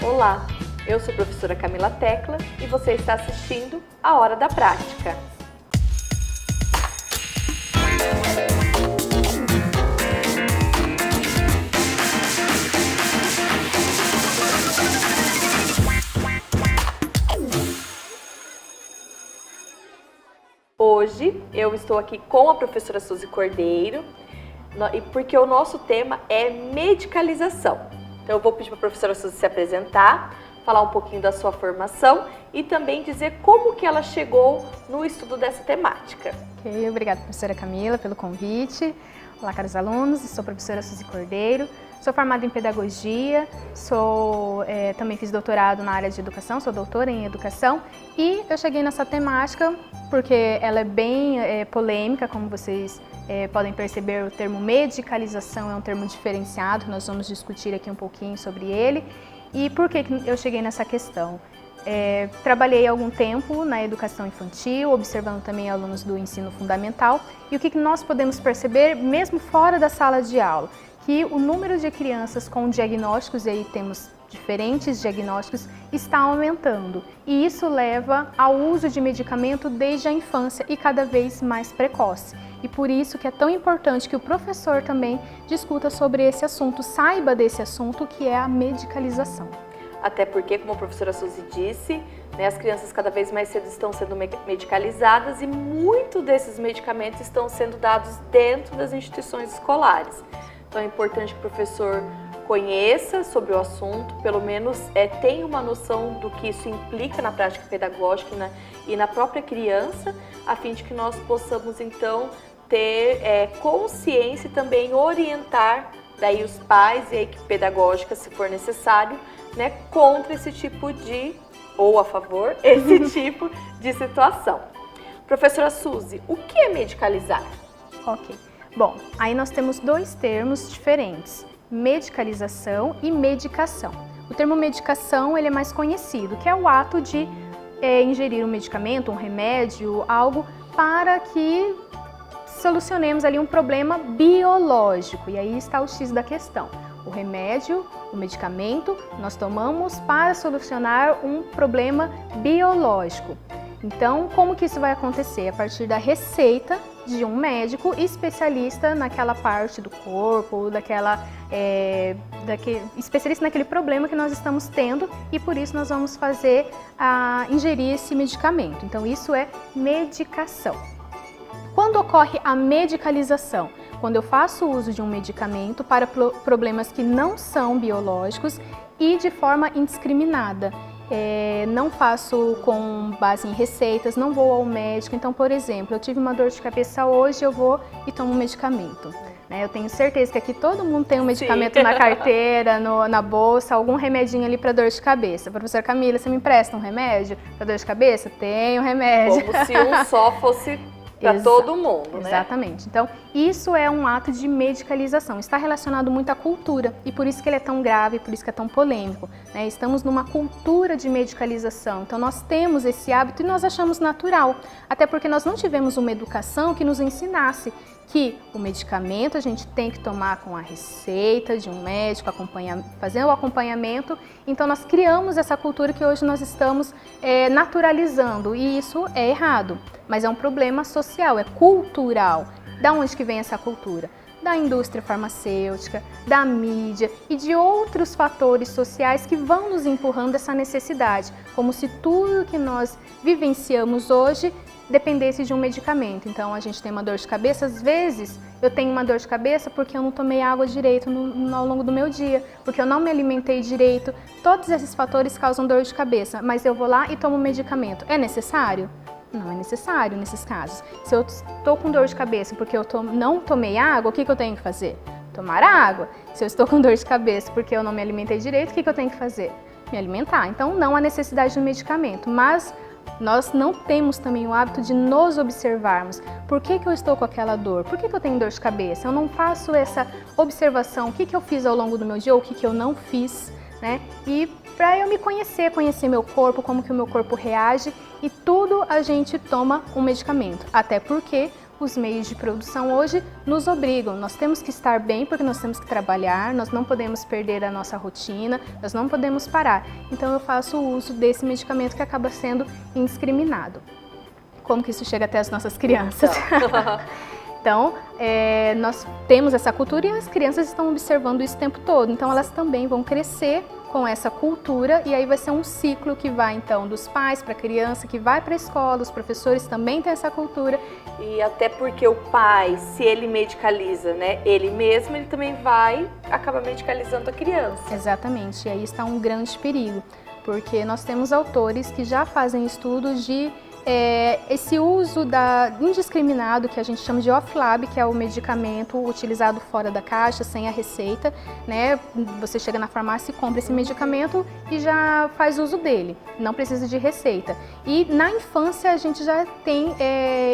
Olá, eu sou a professora Camila Tecla e você está assistindo a Hora da Prática. Hoje eu estou aqui com a professora Suzy Cordeiro, porque o nosso tema é medicalização. Então eu vou pedir para a professora Suzy se apresentar, falar um pouquinho da sua formação e também dizer como que ela chegou no estudo dessa temática. Ok, obrigada professora Camila pelo convite. Olá caros alunos, sou a professora Suzy Cordeiro, sou formada em pedagogia, também fiz doutorado na área de educação, sou doutora em educação e eu cheguei nessa temática porque ela é bem polêmica, como vocês podem perceber. O termo medicalização é um termo diferenciado, nós vamos discutir aqui um pouquinho sobre ele. E por que eu cheguei nessa questão? Trabalhei algum tempo na educação infantil, observando também alunos do ensino fundamental, e o que nós podemos perceber, mesmo fora da sala de aula, que o número de crianças com diagnósticos, e aí temos diferentes diagnósticos, está aumentando. E isso leva ao uso de medicamento desde a infância e cada vez mais precoce. E por isso que é tão importante que o professor também discuta sobre esse assunto, saiba desse assunto que é a medicalização. Até porque, como a professora Suzy disse, as crianças cada vez mais cedo estão sendo medicalizadas e muitos desses medicamentos estão sendo dados dentro das instituições escolares. Então é importante que o professor conheça sobre o assunto, pelo menos tenha uma noção do que isso implica na prática pedagógica e na própria criança, a fim de que nós possamos então ter consciência e também orientar daí os pais e a equipe pedagógica, se for necessário, contra esse tipo de, ou a favor, esse tipo de situação. Professora Suzy, o que é medicalizar? Ok. Bom, aí nós temos dois termos diferentes, medicalização e medicação. O termo medicação ele é mais conhecido, que é o ato de ingerir um medicamento, um remédio, algo para que solucionemos ali um problema biológico. E aí está o X da questão. O remédio, o medicamento, nós tomamos para solucionar um problema biológico. Então, como que isso vai acontecer? A partir da receita de um médico especialista naquela parte do corpo, especialista naquele problema que nós estamos tendo, e por isso nós vamos ingerir esse medicamento. Então, isso é medicação. Quando ocorre a medicalização? Quando eu faço uso de um medicamento para problemas que não são biológicos e de forma indiscriminada. Não faço com base em receitas, não vou ao médico. Então, por exemplo, eu tive uma dor de cabeça hoje, eu vou e tomo um medicamento. Eu tenho certeza que aqui todo mundo tem um medicamento Sim. na carteira, na bolsa, algum remedinho ali para dor de cabeça. Professora Camila, você me empresta um remédio para dor de cabeça? Tenho remédio. Como se um só fosse para todo mundo, Exatamente. Então, isso é um ato de medicalização. Está relacionado muito à cultura e por isso que ele é tão grave, por isso que é tão polêmico. Estamos numa cultura de medicalização. Então, nós temos esse hábito e nós achamos natural. Até porque nós não tivemos uma educação que nos ensinasse que o medicamento a gente tem que tomar com a receita de um médico, fazer o acompanhamento. Então nós criamos essa cultura que hoje nós estamos naturalizando e isso é errado, mas é um problema social, é cultural. Da onde que vem essa cultura? Da indústria farmacêutica, da mídia e de outros fatores sociais que vão nos empurrando essa necessidade, como se tudo que nós vivenciamos hoje dependesse de um medicamento. Então a gente tem uma dor de cabeça, às vezes eu tenho uma dor de cabeça porque eu não tomei água direito ao longo do meu dia, porque eu não me alimentei direito. Todos esses fatores causam dor de cabeça, mas eu vou lá e tomo medicamento. É necessário? Não é necessário nesses casos. Se eu estou com dor de cabeça porque eu não tomei água, o que eu tenho que fazer? Tomar água. Se eu estou com dor de cabeça porque eu não me alimentei direito, o que eu tenho que fazer? Me alimentar. Então não há necessidade de medicamento, mas nós não temos também o hábito de nos observarmos. Por que eu estou com aquela dor? Por que eu tenho dor de cabeça? Eu não faço essa observação. O que eu fiz ao longo do meu dia ou o que eu não fiz, E para eu me conhecer meu corpo, como que o meu corpo reage, e tudo a gente toma um medicamento. Até porque os meios de produção hoje nos obrigam. Nós temos que estar bem porque nós temos que trabalhar, nós não podemos perder a nossa rotina, nós não podemos parar. Então eu faço uso desse medicamento que acaba sendo indiscriminado. Como que isso chega até as nossas crianças? Então, nós temos essa cultura e as crianças estão observando isso o tempo todo. Então elas também vão crescer com essa cultura e aí vai ser um ciclo que vai então dos pais para a criança, que vai para a escola, os professores também têm essa cultura. E até porque o pai, se ele medicaliza, né, ele mesmo, ele também vai acabar medicalizando a criança. Exatamente, e aí está um grande perigo, porque nós temos autores que já fazem estudos de esse uso indiscriminado, que a gente chama de off-lab, que é o medicamento utilizado fora da caixa, sem a receita, né? Você chega na farmácia e compra esse medicamento e já faz uso dele, não precisa de receita. E na infância a gente já tem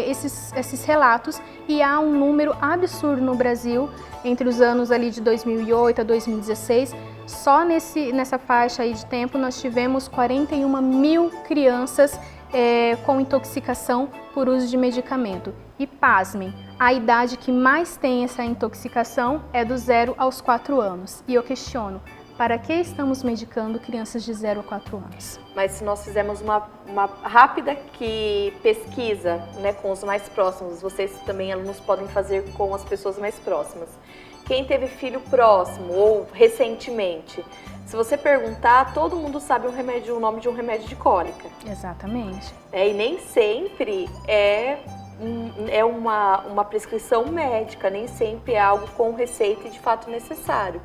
esses relatos e há um número absurdo no Brasil, entre os anos ali de 2008 a 2016, só nessa faixa aí de tempo nós tivemos 41 mil crianças com intoxicação por uso de medicamento. E pasmem, a idade que mais tem essa intoxicação é do 0 aos 4 anos. E eu questiono, para que estamos medicando crianças de 0 a 4 anos? Mas se nós fizermos uma rápida pesquisa, né, com os mais próximos, vocês também, alunos, podem fazer com as pessoas mais próximas. Quem teve filho próximo ou recentemente, se você perguntar, todo mundo sabe o nome de um remédio de cólica. Exatamente. E nem sempre é uma prescrição médica, nem sempre é algo com receita e de fato necessário.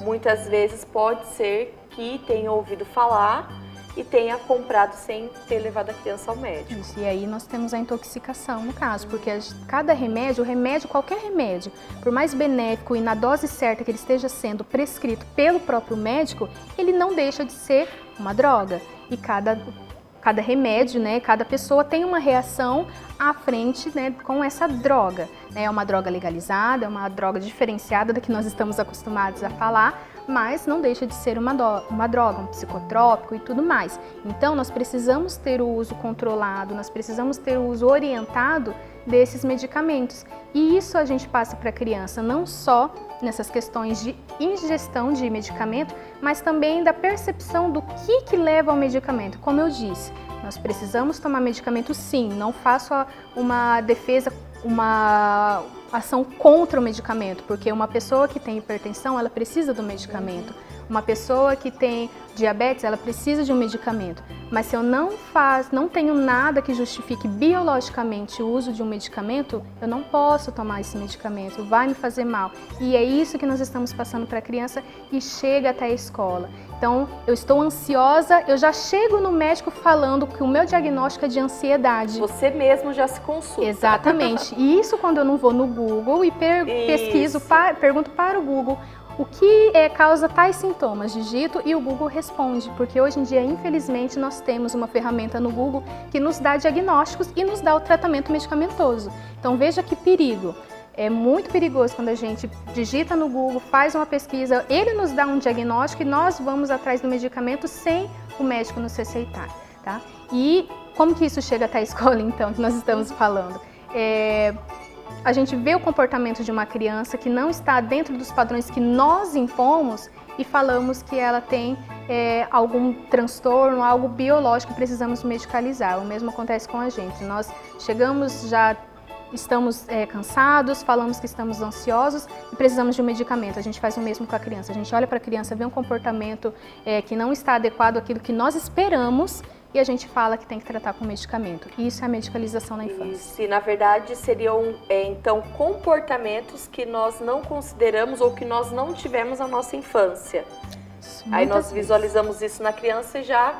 Muitas vezes pode ser que tenha ouvido falar e tenha comprado sem ter levado a criança ao médico. Isso, e aí nós temos a intoxicação no caso, porque cada remédio, qualquer remédio, por mais benéfico e na dose certa que ele esteja sendo prescrito pelo próprio médico, ele não deixa de ser uma droga. E cada remédio, né, cada pessoa tem uma reação à frente, né, com essa droga. É uma droga legalizada, é uma droga diferenciada da que nós estamos acostumados a falar, mas não deixa de ser uma droga, um psicotrópico e tudo mais. Então, nós precisamos ter o uso controlado, nós precisamos ter o uso orientado desses medicamentos. E isso a gente passa para a criança, não só nessas questões de ingestão de medicamento, mas também da percepção do que leva ao medicamento. Como eu disse, nós precisamos tomar medicamento sim, não faço uma defesa, uma ação contra o medicamento, porque uma pessoa que tem hipertensão, ela precisa do medicamento. Uma pessoa que tem diabetes, ela precisa de um medicamento. Mas se eu não tenho nada que justifique biologicamente o uso de um medicamento, eu não posso tomar esse medicamento, vai me fazer mal. E é isso que nós estamos passando para a criança e chega até a escola. Então, eu estou ansiosa, eu já chego no médico falando que o meu diagnóstico é de ansiedade. Você mesmo já se consulta. Exatamente. E isso quando eu não vou no Google e pesquiso, pergunto para o Google o que causa tais sintomas, digito e o Google responde, porque hoje em dia, infelizmente, nós temos uma ferramenta no Google que nos dá diagnósticos e nos dá o tratamento medicamentoso. Então, veja que perigo. É muito perigoso quando a gente digita no Google, faz uma pesquisa, ele nos dá um diagnóstico e nós vamos atrás do medicamento sem o médico nos receitar, tá? E como que isso chega até a escola, então, que nós estamos falando? A gente vê o comportamento de uma criança que não está dentro dos padrões que nós impomos e falamos que ela tem algum transtorno, algo biológico que precisamos medicalizar. O mesmo acontece com a gente. Nós chegamos, já estamos cansados, falamos que estamos ansiosos e precisamos de um medicamento. A gente faz o mesmo com a criança. A gente olha para a criança, vê um comportamento que não está adequado àquilo que nós esperamos e a gente fala que tem que tratar com medicamento. Isso é a medicalização na infância. Isso, e na verdade seriam, então, comportamentos que nós não consideramos ou que nós não tivemos na nossa infância. Aí nós visualizamos isso na criança e já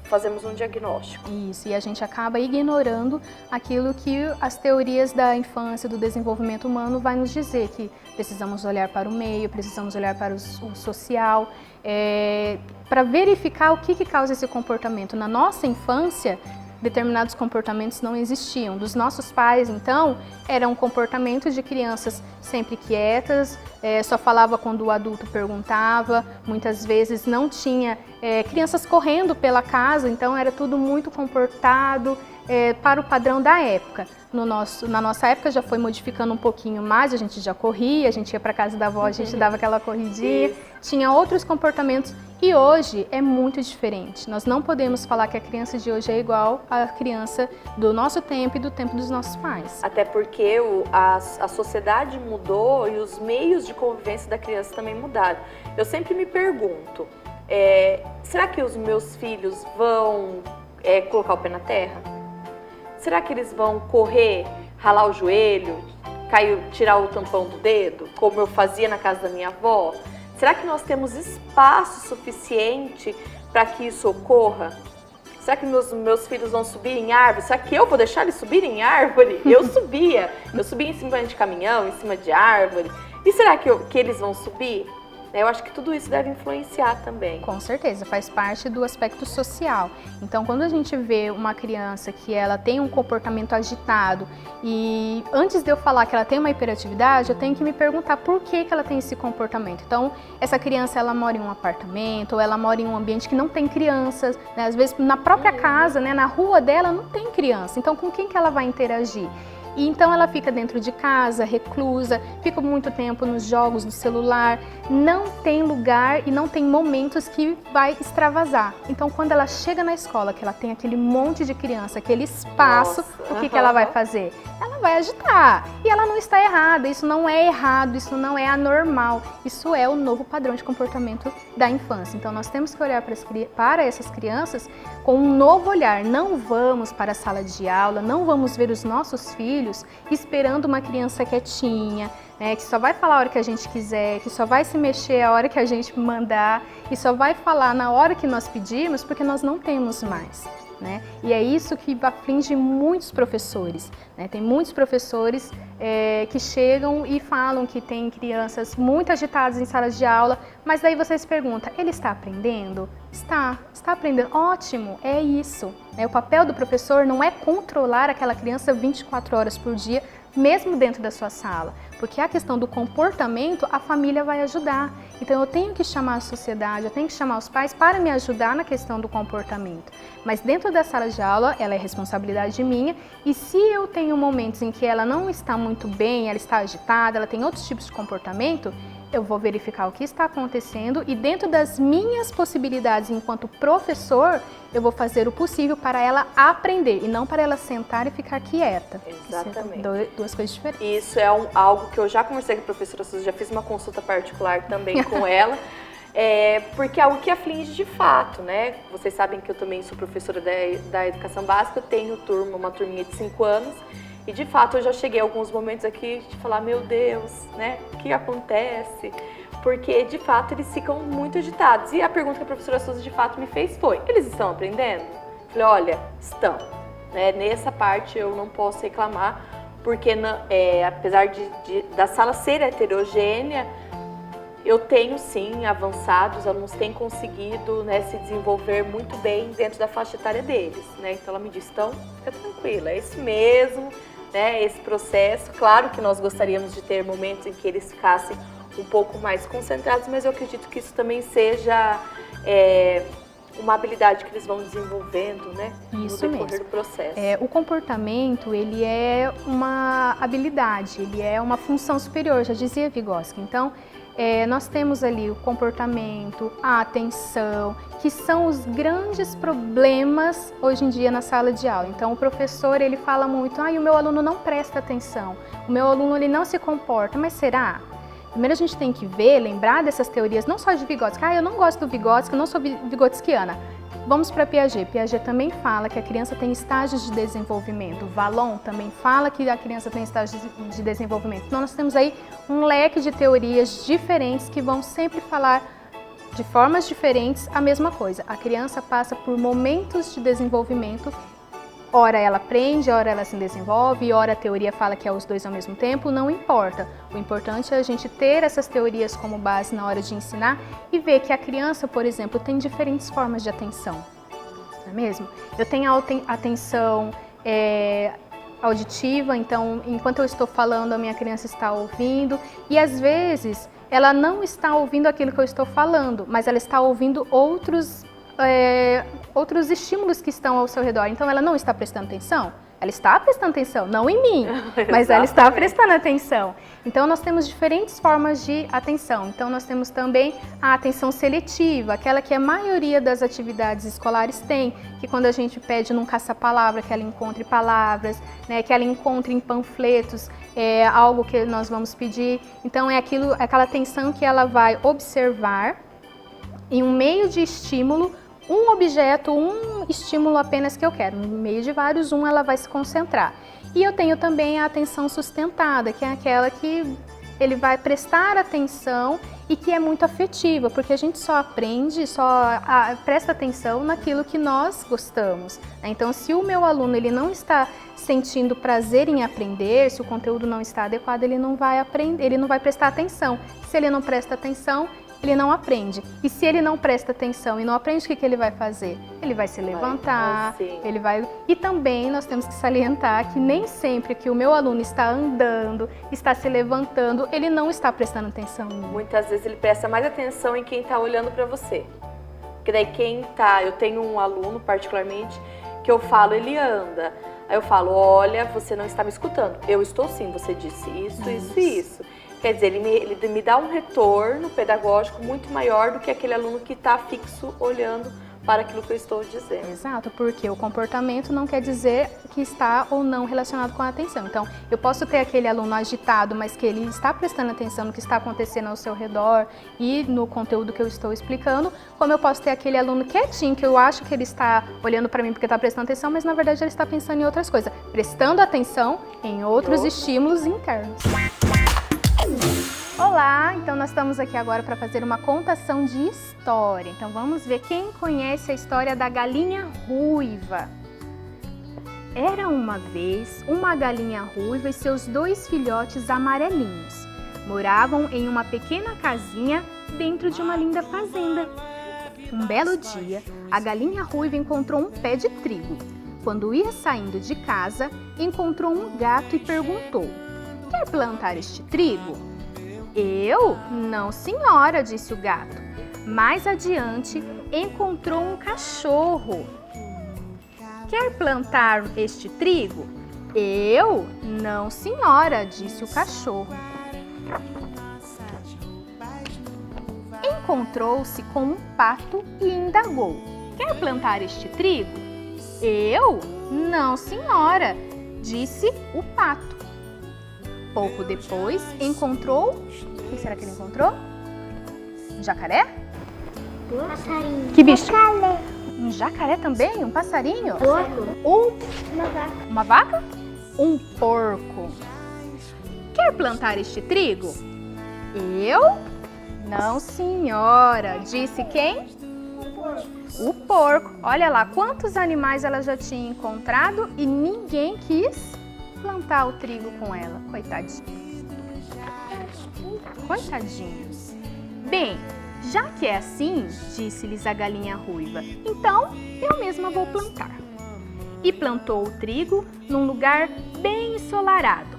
fazemos um diagnóstico. Isso, e a gente acaba ignorando aquilo que as teorias da infância, do desenvolvimento humano vai nos dizer, que precisamos olhar para o meio, precisamos olhar para o social, para verificar o que causa esse comportamento. Na nossa infância, determinados comportamentos não existiam. Dos nossos pais, então, era um comportamento de crianças sempre quietas, só falava quando o adulto perguntava, muitas vezes não tinha crianças correndo pela casa, então era tudo muito comportado para o padrão da época. Na nossa época já foi modificando um pouquinho mais, a gente já corria, a gente ia para casa da avó, a gente dava aquela corridinha, tinha outros comportamentos e hoje é muito diferente. Nós não podemos falar que a criança de hoje é igual à criança do nosso tempo e do tempo dos nossos pais. Até porque a sociedade mudou e os meios de convivência da criança também mudaram. Eu sempre me pergunto, será que os meus filhos vão colocar o pé na terra? Será que eles vão correr, ralar o joelho, tirar o tampão do dedo, como eu fazia na casa da minha avó? Será que nós temos espaço suficiente para que isso ocorra? Será que meus filhos vão subir em árvore? Será que eu vou deixar eles subirem em árvore? Eu subia em cima de caminhão, em cima de árvore. E será que eles vão subir? Eu acho que tudo isso deve influenciar também. Com certeza, faz parte do aspecto social. Então, quando a gente vê uma criança que ela tem um comportamento agitado e antes de eu falar que ela tem uma hiperatividade, eu tenho que me perguntar por que ela tem esse comportamento. Então, essa criança, ela mora em um apartamento ou ela mora em um ambiente que não tem crianças, né? Às vezes, na própria casa, né? Na rua dela, não tem criança. Então, com quem que ela vai interagir? E então ela fica dentro de casa, reclusa, fica muito tempo nos jogos, no celular, não tem lugar e não tem momentos que vai extravasar. Então quando ela chega na escola, que ela tem aquele monte de criança, aquele espaço, o que ela vai fazer? Ela vai agitar. E ela não está errada, isso não é errado, isso não é anormal, isso é o novo padrão de comportamento da infância. Então nós temos que olhar para essas crianças com um novo olhar. Não vamos para a sala de aula, não vamos ver os nossos filhos esperando uma criança quietinha, né, que só vai falar a hora que a gente quiser, que só vai se mexer a hora que a gente mandar e só vai falar na hora que nós pedimos, porque nós não temos mais. Né? E é isso que aflige muitos professores. Né? Tem muitos professores que chegam e falam que tem crianças muito agitadas em salas de aula, mas daí você se pergunta, ele está aprendendo? Está aprendendo. Ótimo, é isso. O papel do professor não é controlar aquela criança 24 horas por dia, mesmo dentro da sua sala, porque a questão do comportamento a família vai ajudar. Então eu tenho que chamar a sociedade, eu tenho que chamar os pais para me ajudar na questão do comportamento. Mas dentro da sala de aula, ela é responsabilidade minha e se eu tenho momentos em que ela não está muito bem, ela está agitada, ela tem outros tipos de comportamento, eu vou verificar o que está acontecendo e dentro das minhas possibilidades enquanto professor, eu vou fazer o possível para ela aprender e não para ela sentar e ficar quieta. Exatamente. São duas coisas diferentes. Isso é algo que eu já conversei com a professora Suzy, já fiz uma consulta particular também com ela, porque é algo que aflige de fato, né? Vocês sabem que eu também sou professora da educação básica, eu tenho uma turminha de 5 anos, e de fato eu já cheguei a alguns momentos aqui de falar, meu Deus, né? O que acontece? Porque de fato eles ficam muito agitados. E a pergunta que a professora Suzy de fato me fez foi, eles estão aprendendo? Eu falei, olha, estão. Né? Nessa parte eu não posso reclamar, porque apesar da sala ser heterogênea, eu tenho sim avançado, os alunos têm conseguido, né, se desenvolver muito bem dentro da faixa etária deles. Né? Então ela me disse, então fica tranquila, é isso mesmo, né, esse processo. Claro que nós gostaríamos de ter momentos em que eles ficassem um pouco mais concentrados, mas eu acredito que isso também seja uma habilidade que eles vão desenvolvendo, né, isso no decorrer mesmo. do processo. O comportamento, ele é uma habilidade, ele é uma função superior, já dizia Vygotsky. Então, nós temos ali o comportamento, a atenção, que são os grandes problemas hoje em dia na sala de aula. Então, o professor, ele fala muito, o meu aluno não presta atenção, o meu aluno ele não se comporta, mas será? Primeiro a gente tem que lembrar dessas teorias, não só de Vygotsky, eu não gosto do Vygotsky, eu não sou vygotskiana. Vamos para Piaget. Piaget também fala que a criança tem estágios de desenvolvimento. Vallon também fala que a criança tem estágios de desenvolvimento. Então nós temos aí um leque de teorias diferentes que vão sempre falar de formas diferentes a mesma coisa. A criança passa por momentos de desenvolvimento. Ora ela aprende, ora ela se desenvolve, ora a teoria fala que é os dois ao mesmo tempo, não importa. O importante é a gente ter essas teorias como base na hora de ensinar e ver que a criança, por exemplo, tem diferentes formas de atenção. não é mesmo? Eu tenho atenção auditiva, então enquanto eu estou falando, a minha criança está ouvindo, e às vezes ela não está ouvindo aquilo que eu estou falando, mas ela está ouvindo outros estímulos que estão ao seu redor, então ela não está prestando atenção. Ela está prestando atenção, não em mim, mas ela está prestando atenção. Então, nós temos diferentes formas de atenção. Então, nós temos também a atenção seletiva, aquela que a maioria das atividades escolares tem, que quando a gente pede num caça-palavra, que ela encontre palavras, né, que ela encontre em panfletos algo que nós vamos pedir. Então, aquela atenção que ela vai observar em um meio de estímulo, um objeto, um estímulo apenas que eu quero. No meio de vários, ela vai se concentrar. E eu tenho também a atenção sustentada, que é aquela que ele vai prestar atenção e que é muito afetiva, porque a gente só aprende, presta atenção naquilo que nós gostamos. Então, se o meu aluno ele não está sentindo prazer em aprender, se o conteúdo não está adequado, ele não vai aprender, ele não vai prestar atenção. Se ele não presta atenção, ele não aprende. E se ele não presta atenção e não aprende, o que ele vai fazer? Ele vai se levantar, ele vai... E também nós temos que salientar que nem sempre que o meu aluno está andando, está se levantando, ele não está prestando atenção. Muitas vezes ele presta mais atenção em quem está olhando para você. Porque daí eu tenho um aluno particularmente que eu falo, ele anda. Aí eu falo, olha, você não está me escutando. Eu estou sim, você disse isso, isso e isso. Quer dizer, ele me dá um retorno pedagógico muito maior do que aquele aluno que está fixo olhando para aquilo que eu estou dizendo. Exato, porque o comportamento não quer dizer que está ou não relacionado com a atenção. Então, eu posso ter aquele aluno agitado, mas que ele está prestando atenção no que está acontecendo ao seu redor e no conteúdo que eu estou explicando, como eu posso ter aquele aluno quietinho, que eu acho que ele está olhando para mim porque está prestando atenção, mas na verdade ele está pensando em outras coisas, prestando atenção em outros estímulos internos. Olá, então nós estamos aqui agora para fazer uma contação de história. Então vamos ver quem conhece a história da galinha ruiva. Era uma vez uma galinha ruiva e seus 2 filhotes amarelinhos. Moravam em uma pequena casinha dentro de uma linda fazenda. Um belo dia, a galinha ruiva encontrou um pé de trigo. Quando ia saindo de casa, encontrou um gato e perguntou: "Quer plantar este trigo?" "Eu? Não, senhora", disse o gato. Mais adiante, encontrou um cachorro. "Quer plantar este trigo?" "Eu? Não, senhora", disse o cachorro. Encontrou-se com um pato e indagou: "Quer plantar este trigo?" "Eu? Não, senhora", disse o pato. Pouco depois, encontrou... O que será que ele encontrou? Um jacaré? Um passarinho. Que bicho? Jacaré. Um jacaré também? Um passarinho? Porco. Uma vaca. Uma vaca? Um porco. "Quer plantar este trigo?" "Eu? Não, senhora", disse quem? O porco. Olha lá, quantos animais ela já tinha encontrado e ninguém quis plantar o trigo com ela. Coitadinho. Coitadinho. "Bem, já que é assim", disse-lhes a galinha ruiva, "então eu mesma vou plantar." E plantou o trigo num lugar bem ensolarado.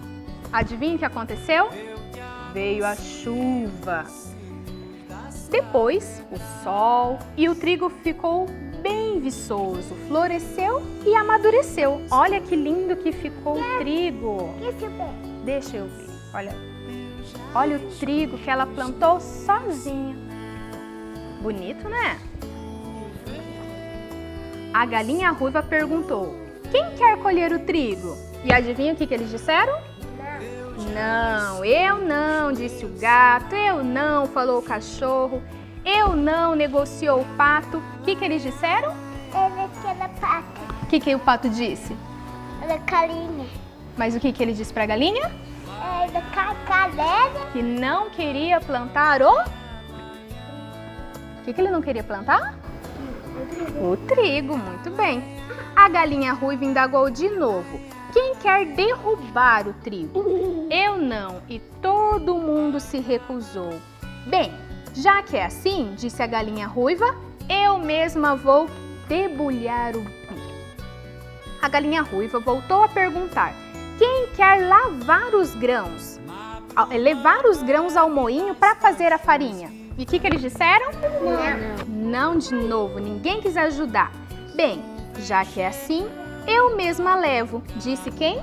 Adivinha o que aconteceu? Veio a chuva. Depois, o sol, e o trigo ficou bem viçoso, floresceu e amadureceu. Olha que lindo que ficou o trigo. Deixa eu ver. Olha o trigo que ela plantou sozinha. Bonito, né? A galinha ruiva perguntou: "Quem quer colher o trigo?" E adivinha o que eles disseram? Não, eu não, disse o gato. Eu não, falou o cachorro. Eu não, negociou o pato. O que eles disseram? Aquela pata. O que o pato disse? Da galinha. Mas o que ele disse para a galinha? Da cacareira. Que não queria plantar o... O que ele não queria plantar? O trigo, muito bem. A galinha ruiva indagou de novo: "Quem quer derrubar o trigo?" Eu não, e todo mundo se recusou. "Bem, já que é assim", disse a galinha ruiva, "eu mesma vou debulhar o milho. A galinha ruiva voltou a perguntar: quem quer lavar os grãos? Levar os grãos ao moinho para fazer a farinha. E o que eles disseram? Não de novo, ninguém quis ajudar. Bem, já que é assim, eu mesma levo, disse quem?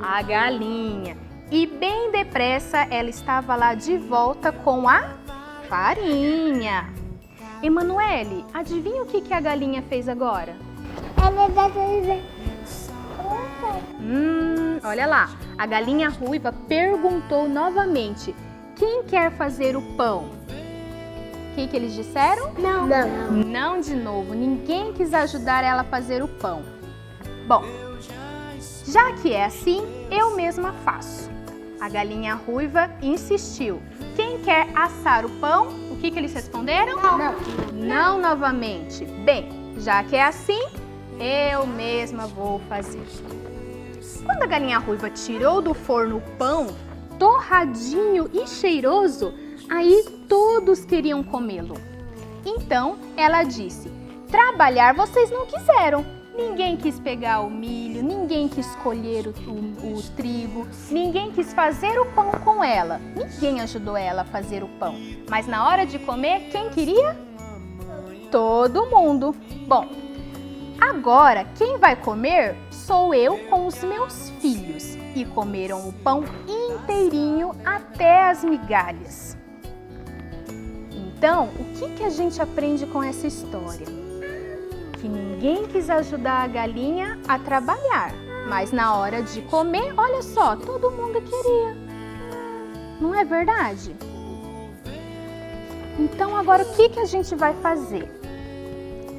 A galinha. E bem depressa ela estava lá de volta com a farinha. Emanuele, adivinha o que a galinha fez agora? Ela vai Olha lá, a galinha ruiva perguntou novamente: quem quer fazer o pão? O que eles disseram? Não. Não de novo, ninguém quis ajudar ela a fazer o pão. Bom, já que é assim, eu mesma faço. A galinha ruiva insistiu: quem quer assar o pão? O que eles responderam? Não novamente. Bem, já que é assim, eu mesma vou fazer. Quando a galinha ruiva tirou do forno o pão, torradinho e cheiroso, aí todos queriam comê-lo. Então ela disse: trabalhar vocês não quiseram. Ninguém quis pegar o milho, ninguém quis colher o trigo, ninguém quis fazer o pão com ela. Ninguém ajudou ela a fazer o pão. Mas na hora de comer, quem queria? Todo mundo. Bom, agora quem vai comer sou eu com os meus filhos. E comeram o pão inteirinho até as migalhas. Então, o que a gente aprende com essa história? Que ninguém quis ajudar a galinha a trabalhar, mas na hora de comer, olha só, todo mundo queria. Não é verdade? Então agora o que a gente vai fazer?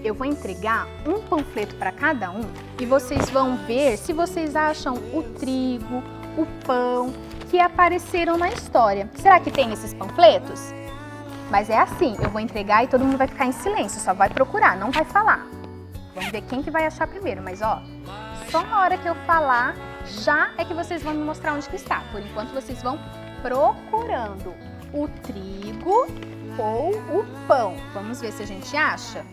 Eu vou entregar um panfleto para cada um e vocês vão ver se vocês acham o trigo, o pão que apareceram na história. Será que tem esses panfletos? Mas é assim, eu vou entregar e todo mundo vai ficar em silêncio, só vai procurar, não vai falar. Vamos ver quem que vai achar primeiro, mas ó, só na hora que eu falar, já é que vocês vão me mostrar onde que está. Por enquanto vocês vão procurando o trigo ou o pão. Vamos ver se a gente acha.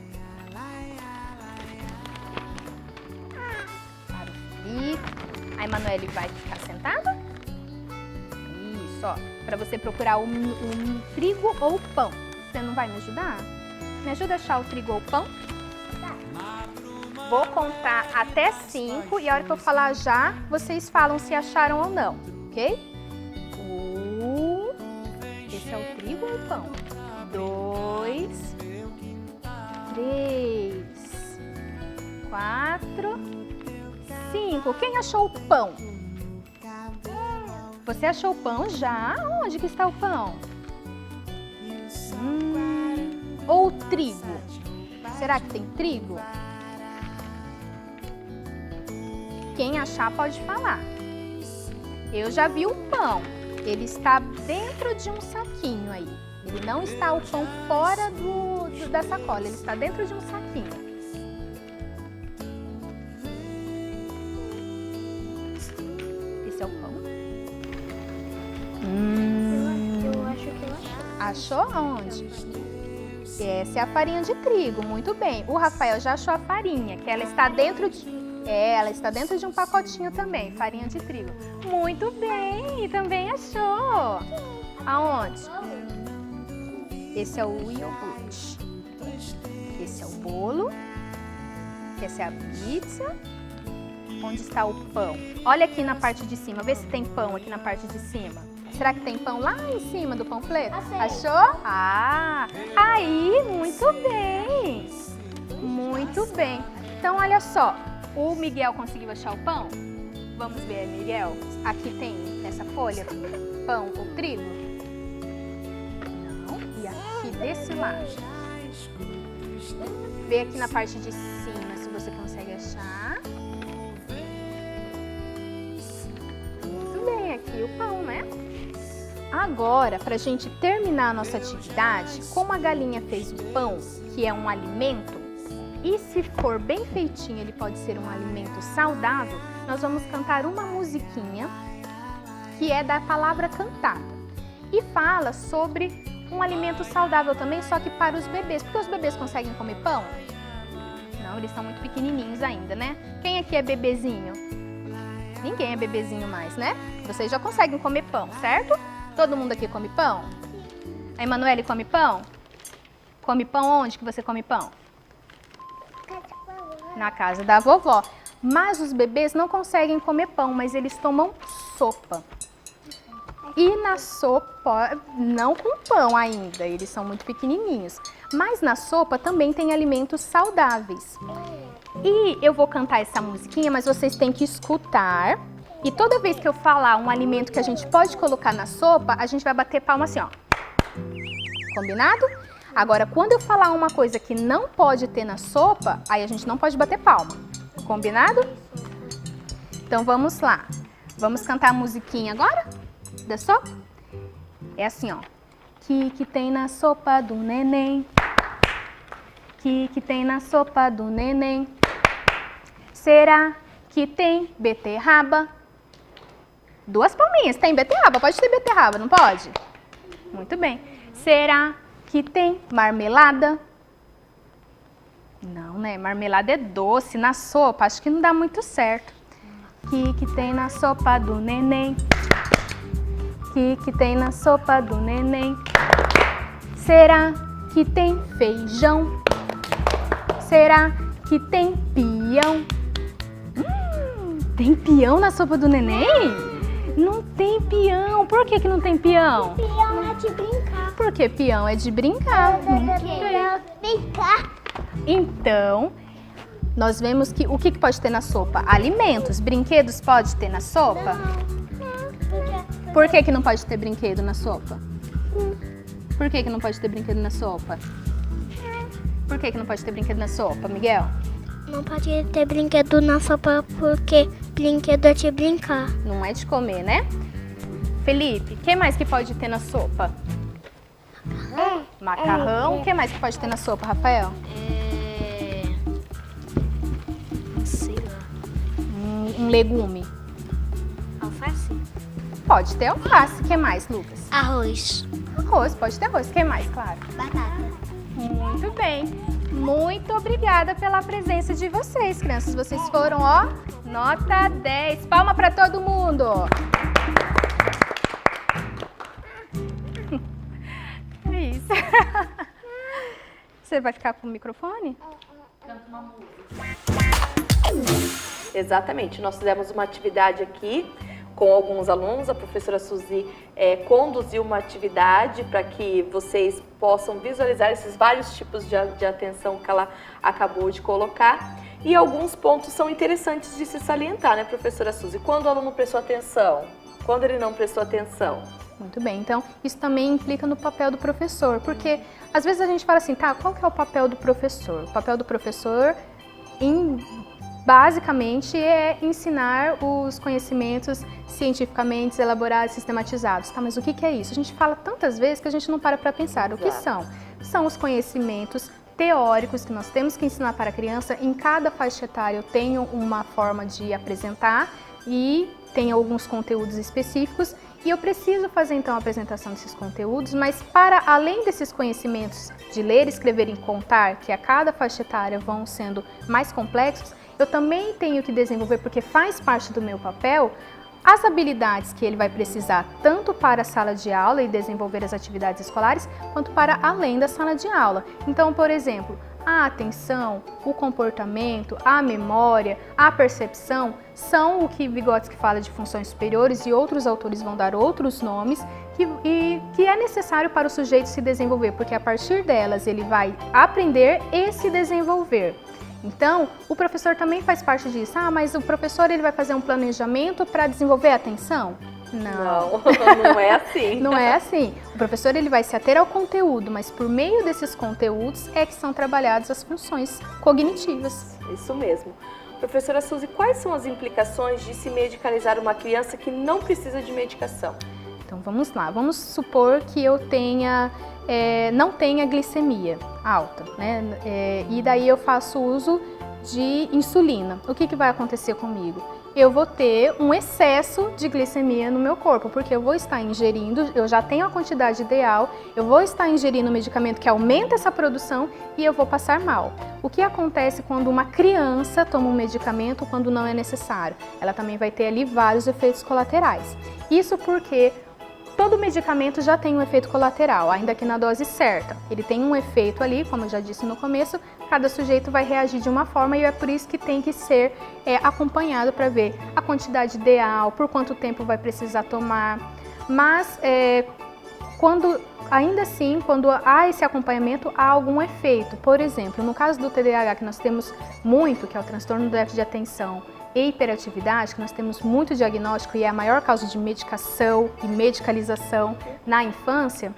Para o Felipe. A Emanuele vai ficar sentada. Isso, ó, para você procurar o trigo ou o pão. Você não vai me ajudar? Me ajuda a achar o trigo ou o pão? Vou contar até 5 e a hora que eu falar já, vocês falam se acharam ou não, ok? 1, esse é o trigo ou o pão? 2, 3, 4, 5. Quem achou o pão? Você achou o pão já? Onde que está o pão? Ou o trigo? Será que tem trigo? Quem achar pode falar. Eu já vi o pão. Ele está dentro de um saquinho aí. Ele não está o pão fora da sacola. Ele está dentro de um saquinho. Esse é o pão. Eu acho que eu achei. Achou aonde? Essa é a farinha de trigo. Muito bem. O Rafael já achou a farinha, que ela está dentro ela está dentro de um pacotinho também, farinha de trigo. Muito bem, também achou. Aonde? Esse é o iogurte. Esse é o bolo. Essa é a pizza. Onde está o pão? Olha aqui na parte de cima, vê se tem pão aqui na parte de cima. Será que tem pão lá em cima do panfleto? Achou? Ah, aí, muito bem. Muito bem. Então, olha só. O Miguel conseguiu achar o pão? Vamos ver, Miguel. Aqui tem, nessa folha, pão ou trigo? Não. E aqui desse lado? Vê aqui na parte de cima, se você consegue achar. Muito bem, aqui o pão, né? Agora, para a gente terminar a nossa atividade, como a galinha fez o pão, que é um alimento, e se for bem feitinho, ele pode ser um alimento saudável, nós vamos cantar uma musiquinha que é da palavra cantada. E fala sobre um alimento saudável também, só que para os bebês. Porque os bebês conseguem comer pão? Não, eles são muito pequenininhos ainda, né? Quem aqui é bebezinho? Ninguém é bebezinho mais, né? Vocês já conseguem comer pão, certo? Todo mundo aqui come pão? A Emanuele come pão? Come pão onde que você come pão? Na casa da vovó. Mas os bebês não conseguem comer pão, mas eles tomam sopa. E na sopa, não com pão ainda, eles são muito pequenininhos. Mas na sopa também tem alimentos saudáveis. E eu vou cantar essa musiquinha, mas vocês têm que escutar. E toda vez que eu falar um alimento que a gente pode colocar na sopa, a gente vai bater palma assim, ó. Combinado? Agora, quando eu falar uma coisa que não pode ter na sopa, aí a gente não pode bater palma. Combinado? Então vamos lá. Vamos cantar a musiquinha agora? Da sopa? É assim, ó. Que tem na sopa do neném? Que tem na sopa do neném? Será que tem beterraba? 2 palminhas. Tem beterraba? Pode ter beterraba, não pode? Muito bem. Será que tem marmelada? Não, né? Marmelada é doce. Na sopa, acho que não dá muito certo. Que tem na sopa do neném? Que tem na sopa do neném? Será que tem feijão? Será que tem peão? Tem peão na sopa do neném? Não tem peão. Por que não tem peão? Peão é de brincar. Porque peão é de brincar. Brincar. Então, nós vemos que o que pode ter na sopa? Alimentos. Brinquedos pode ter na sopa? Por que não pode ter brinquedo na sopa? Por que não pode ter brinquedo na sopa? Por que não pode ter brinquedo na sopa, Miguel? Não pode ter brinquedo na sopa porque brinquedo é de brincar. Não é de comer, né? Felipe, o que mais que pode ter na sopa? Macarrão. O que mais que pode ter na sopa, Rafael? Sei lá. Um legume. Alface? Pode ter alface. O que mais, Lucas? Arroz. Arroz, pode ter arroz. O que mais, claro? Batata. Muito bem. Muito obrigada pela presença de vocês, crianças. Vocês foram, ó, nota 10. Palma para todo mundo. É isso. Você vai ficar com o microfone? Canta uma música. Exatamente. Nós fizemos uma atividade aqui com alguns alunos. A professora Suzy conduziu uma atividade para que vocês possam visualizar esses vários tipos de atenção que ela acabou de colocar. E alguns pontos são interessantes de se salientar, né, professora Suzy? Quando o aluno prestou atenção? Quando ele não prestou atenção? Muito bem, então isso também implica no papel do professor, porque às vezes a gente fala assim, tá, qual que é o papel do professor? O papel do professor, basicamente, é ensinar os conhecimentos cientificamente elaborados, sistematizados. Tá, mas o que é isso? A gente fala tantas vezes que a gente não para pensar. O que são? São os conhecimentos teóricos que nós temos que ensinar para a criança. Em cada faixa etária eu tenho uma forma de apresentar e tem alguns conteúdos específicos e eu preciso fazer então a apresentação desses conteúdos, mas para além desses conhecimentos de ler, escrever e contar, que a cada faixa etária vão sendo mais complexos, eu também tenho que desenvolver, porque faz parte do meu papel, as habilidades que ele vai precisar tanto para a sala de aula e desenvolver as atividades escolares, quanto para além da sala de aula. Então, por exemplo, a atenção, o comportamento, a memória, a percepção são o que Vygotsky fala de funções superiores e outros autores vão dar outros nomes que é necessário para o sujeito se desenvolver, porque a partir delas ele vai aprender e se desenvolver. Então, o professor também faz parte disso. Ah, mas o professor ele vai fazer um planejamento para desenvolver a atenção? Não, não é assim. Não é assim. O professor ele vai se ater ao conteúdo, mas por meio desses conteúdos é que são trabalhadas as funções cognitivas. Isso mesmo. Professora Suzy, quais são as implicações de se medicalizar uma criança que não precisa de medicação? Então vamos lá, vamos supor que eu não tenha glicemia alta, né? E daí eu faço uso de insulina. O que vai acontecer comigo? eu vou ter um excesso de glicemia no meu corpo, porque eu vou estar ingerindo, eu já tenho a quantidade ideal, eu vou estar ingerindo um medicamento que aumenta essa produção e eu vou passar mal. O que acontece quando uma criança toma um medicamento quando não é necessário? Ela também vai ter ali vários efeitos colaterais. Isso porque todo medicamento já tem um efeito colateral, ainda que na dose certa. Ele tem um efeito ali, como eu já disse no começo, cada sujeito vai reagir de uma forma e é por isso que tem que ser acompanhado para ver a quantidade ideal, por quanto tempo vai precisar tomar. Mas ainda assim, quando há esse acompanhamento, há algum efeito. Por exemplo, no caso do TDAH, que nós temos muito, que é o transtorno do déficit de atenção, e hiperatividade, que nós temos muito diagnóstico e é a maior causa de medicação e medicalização na infância,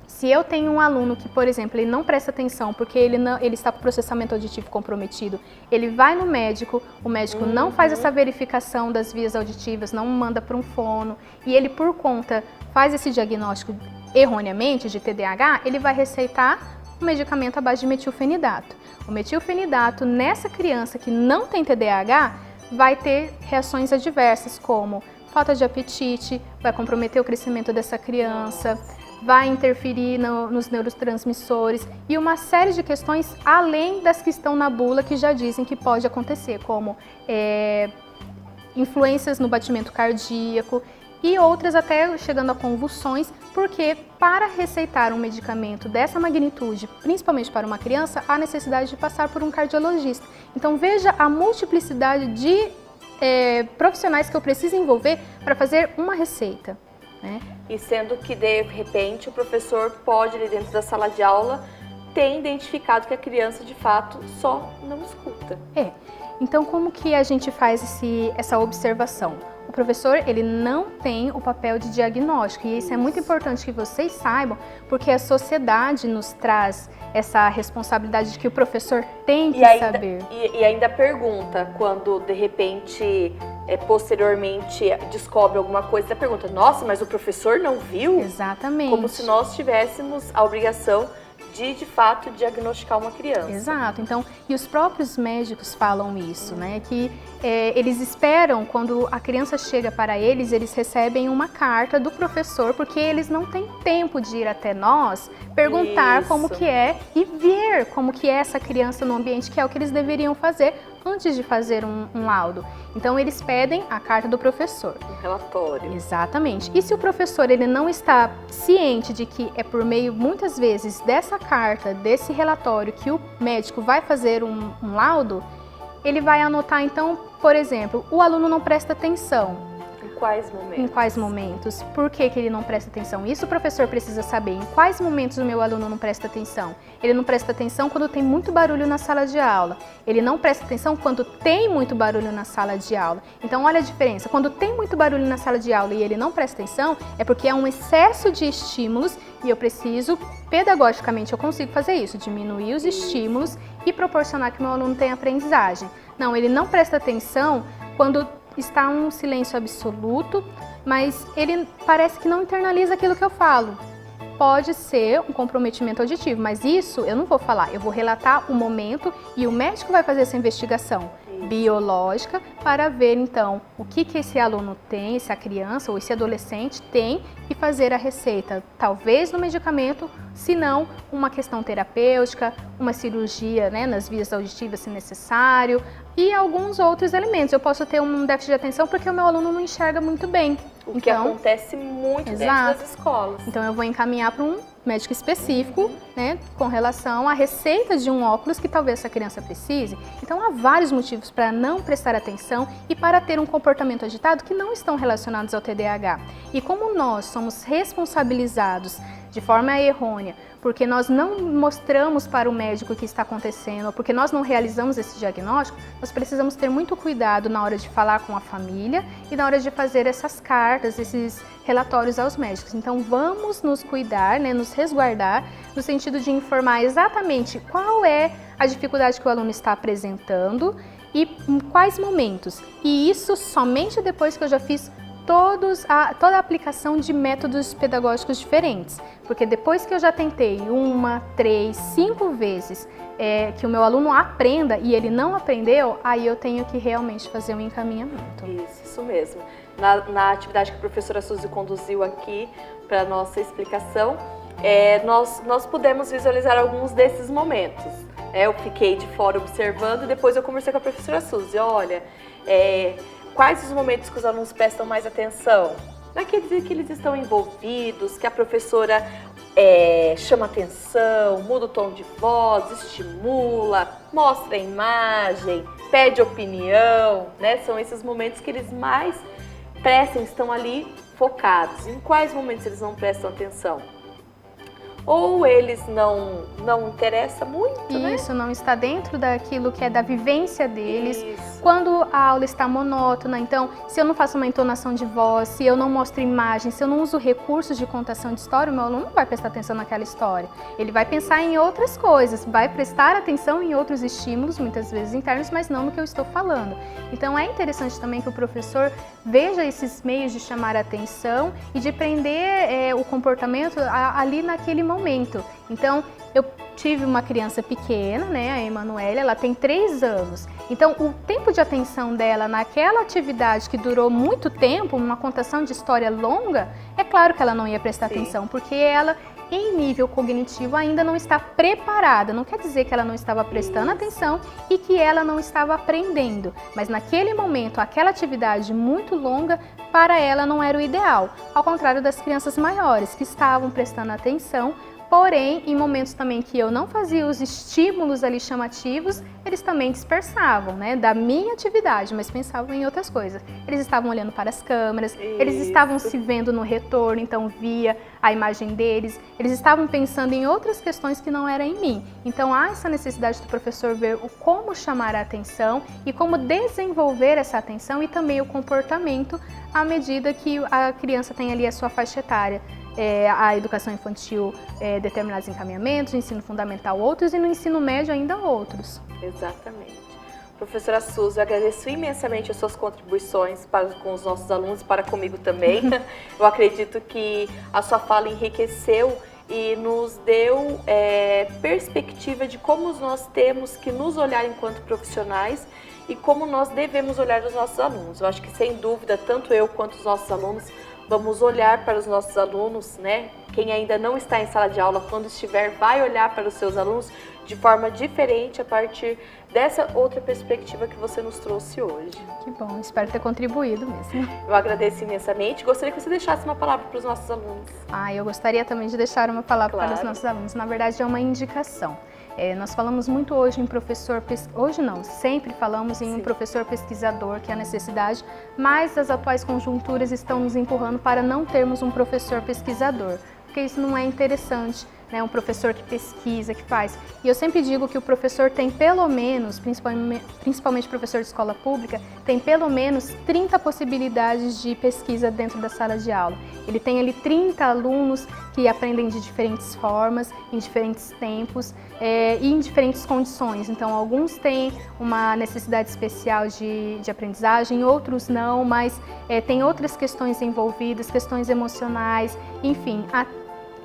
se eu tenho um aluno que, por exemplo, ele não presta atenção porque ele está com o processamento auditivo comprometido, ele vai no médico, o médico não faz essa verificação das vias auditivas, não manda para um fono, e ele por conta faz esse diagnóstico erroneamente de TDAH, ele vai receitar um medicamento à base de metilfenidato. O metilfenidato, nessa criança que não tem TDAH, vai ter reações adversas, como falta de apetite, vai comprometer o crescimento dessa criança, vai interferir nos neurotransmissores e uma série de questões além das que estão na bula que já dizem que pode acontecer, como influências no batimento cardíaco e outras até chegando a convulsões, porque para receitar um medicamento dessa magnitude, principalmente para uma criança, há necessidade de passar por um cardiologista. Então veja a multiplicidade de profissionais que eu preciso envolver para fazer uma receita, né? E sendo que de repente o professor pode, ali dentro da sala de aula, ter identificado que a criança de fato só não escuta. Então como que a gente faz essa observação? O professor, ele não tem o papel de diagnóstico e isso é muito importante que vocês saibam, porque a sociedade nos traz essa responsabilidade de que o professor tem que saber. E ainda pergunta, quando de repente, posteriormente descobre alguma coisa, pergunta, nossa, mas o professor não viu? Exatamente. Como se nós tivéssemos a obrigação de fato, diagnosticar uma criança. Exato. Então, e os próprios médicos falam isso, né? Que eles esperam, quando a criança chega para eles, eles recebem uma carta do professor, porque eles não têm tempo de ir até nós, perguntar como que é e ver como que é essa criança no ambiente, que é o que eles deveriam fazer antes de fazer um laudo. Então, eles pedem a carta do professor. Um relatório. Exatamente. E se o professor ele não está ciente de que é por meio, muitas vezes, dessa carta, desse relatório, que o médico vai fazer um laudo, ele vai anotar, então, por exemplo, o aluno não presta atenção. Em quais momentos? Em quais momentos? Por que ele não presta atenção? Isso o professor precisa saber. Em quais momentos o meu aluno não presta atenção? Ele não presta atenção quando tem muito barulho na sala de aula. Ele não presta atenção quando tem muito barulho na sala de aula. Então, olha a diferença. Quando tem muito barulho na sala de aula e ele não presta atenção, é porque é um excesso de estímulos e eu preciso, pedagogicamente, eu consigo fazer isso, diminuir os estímulos e proporcionar que o meu aluno tenha aprendizagem. Não, ele não presta atenção quando está um silêncio absoluto, mas ele parece que não internaliza aquilo que eu falo. Pode ser um comprometimento auditivo, mas isso eu não vou falar, eu vou relatar o momento e o médico vai fazer essa investigação biológica para ver então o que esse aluno tem, essa criança ou esse adolescente tem e fazer a receita, talvez no medicamento, se não uma questão terapêutica, uma cirurgia, né, nas vias auditivas se necessário e alguns outros elementos. Eu posso ter um déficit de atenção porque o meu aluno não enxerga muito bem. O que acontece muito dentro das escolas. Então eu vou encaminhar para um médico específico, né, com relação à receita de um óculos que talvez essa criança precise. Então há vários motivos para não prestar atenção e para ter um comportamento agitado que não estão relacionados ao TDAH. E como nós somos responsabilizados de forma errônea, porque nós não mostramos para o médico o que está acontecendo, ou porque nós não realizamos esse diagnóstico, nós precisamos ter muito cuidado na hora de falar com a família e na hora de fazer essas cartas, esses relatórios aos médicos. Então vamos nos cuidar, né, nos resguardar, no sentido de informar exatamente qual é a dificuldade que o aluno está apresentando e em quais momentos. E isso somente depois que eu já fiz toda a aplicação de métodos pedagógicos diferentes, porque depois que eu já tentei 1, 3, 5 vezes que o meu aluno aprenda e ele não aprendeu, aí eu tenho que realmente fazer um encaminhamento. Isso mesmo. Na atividade que a professora Suzy conduziu aqui para a nossa explicação, nós pudemos visualizar alguns desses momentos. Eu fiquei de fora observando e depois eu conversei com a professora Suzy. Olha, quais os momentos que os alunos prestam mais atenção? Naqueles que eles estão envolvidos, que a professora chama atenção, muda o tom de voz, estimula, mostra a imagem, pede opinião, né? São esses momentos que eles mais prestam, estão ali focados. Em quais momentos eles não prestam atenção? Ou eles não interessa muito, né? Isso, não está dentro daquilo que é da vivência deles. Isso. Quando a aula está monótona, então, se eu não faço uma entonação de voz, se eu não mostro imagem, se eu não uso recursos de contação de história, o meu aluno não vai prestar atenção naquela história. Ele vai pensar em outras coisas, vai prestar atenção em outros estímulos, muitas vezes internos, mas não no que eu estou falando. Então, é interessante também que o professor veja esses meios de chamar a atenção e de prender o comportamento ali naquele momento. Então, eu tive uma criança pequena, né, a Emanuele, ela tem 3 anos. Então, o tempo de atenção dela naquela atividade que durou muito tempo, uma contação de história longa, é claro que ela não ia prestar atenção, porque ela, em nível cognitivo, ainda não está preparada. Não quer dizer que ela não estava prestando atenção e que ela não estava aprendendo. Mas naquele momento, aquela atividade muito longa, para ela não era o ideal. Ao contrário das crianças maiores, que estavam prestando atenção, porém, em momentos também que eu não fazia os estímulos ali chamativos, eles também dispersavam, né, da minha atividade, mas pensavam em outras coisas. Eles estavam olhando para as câmeras, eles estavam se vendo no retorno, então via a imagem deles, eles estavam pensando em outras questões que não eram em mim. Então há essa necessidade do professor ver como chamar a atenção e como desenvolver essa atenção e também o comportamento à medida que a criança tem ali a sua faixa etária. A educação infantil determinados encaminhamentos, o ensino fundamental outros e no ensino médio ainda outros. Exatamente. Professora Suzy, eu agradeço imensamente as suas contribuições com os nossos alunos e para comigo também. Eu acredito que a sua fala enriqueceu e nos deu perspectiva de como nós temos que nos olhar enquanto profissionais e como nós devemos olhar os nossos alunos. Eu acho que, sem dúvida, tanto eu quanto os nossos alunos vamos olhar para os nossos alunos, né? Quem ainda não está em sala de aula, quando estiver, vai olhar para os seus alunos de forma diferente a partir dessa outra perspectiva que você nos trouxe hoje. Que bom, espero ter contribuído mesmo. Eu agradeço imensamente. Gostaria que você deixasse uma palavra para os nossos alunos. Eu gostaria também de deixar uma palavra Claro. para os nossos alunos. Na verdade, é uma indicação. Nós falamos muito hoje em professor, hoje não, sempre falamos em um professor pesquisador, que é a necessidade, mas as atuais conjunturas estão nos empurrando para não termos um professor pesquisador, porque isso não é interessante, né? Um professor que pesquisa, que faz. E eu sempre digo que o professor tem pelo menos, principalmente professor de escola pública, tem pelo menos 30 possibilidades de pesquisa dentro da sala de aula. Ele tem ali 30 alunos que aprendem de diferentes formas, em diferentes tempos e em diferentes condições. Então, alguns têm uma necessidade especial de aprendizagem, outros não, mas tem outras questões envolvidas, questões emocionais, enfim,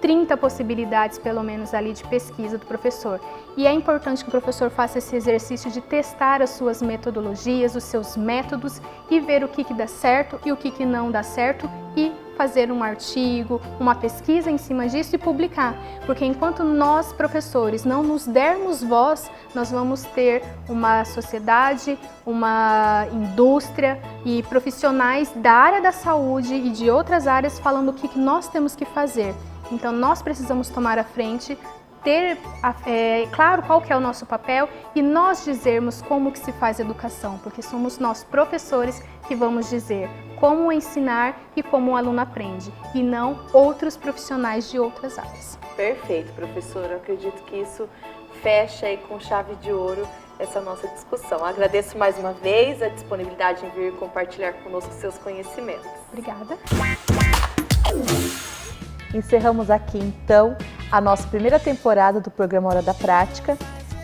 30 possibilidades, pelo menos, ali de pesquisa do professor. E é importante que o professor faça esse exercício de testar as suas metodologias, os seus métodos e ver o que dá certo e o que não dá certo e fazer um artigo, uma pesquisa em cima disso e publicar. Porque enquanto nós, professores, não nos dermos voz, nós vamos ter uma sociedade, uma indústria e profissionais da área da saúde e de outras áreas falando o que nós temos que fazer. Então, nós precisamos tomar a frente, ter claro qual que é o nosso papel e nós dizermos como que se faz educação, porque somos nós, professores, que vamos dizer como ensinar e como o aluno aprende, e não outros profissionais de outras áreas. Perfeito, professora. Eu acredito que isso fecha aí com chave de ouro essa nossa discussão. Agradeço mais uma vez a disponibilidade em vir compartilhar conosco seus conhecimentos. Obrigada. Encerramos aqui, então, a nossa primeira temporada do programa Hora da Prática.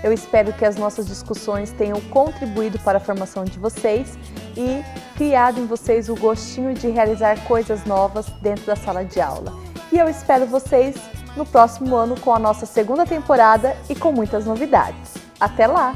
Eu espero que as nossas discussões tenham contribuído para a formação de vocês e criado em vocês o gostinho de realizar coisas novas dentro da sala de aula. E eu espero vocês no próximo ano com a nossa segunda temporada e com muitas novidades. Até lá!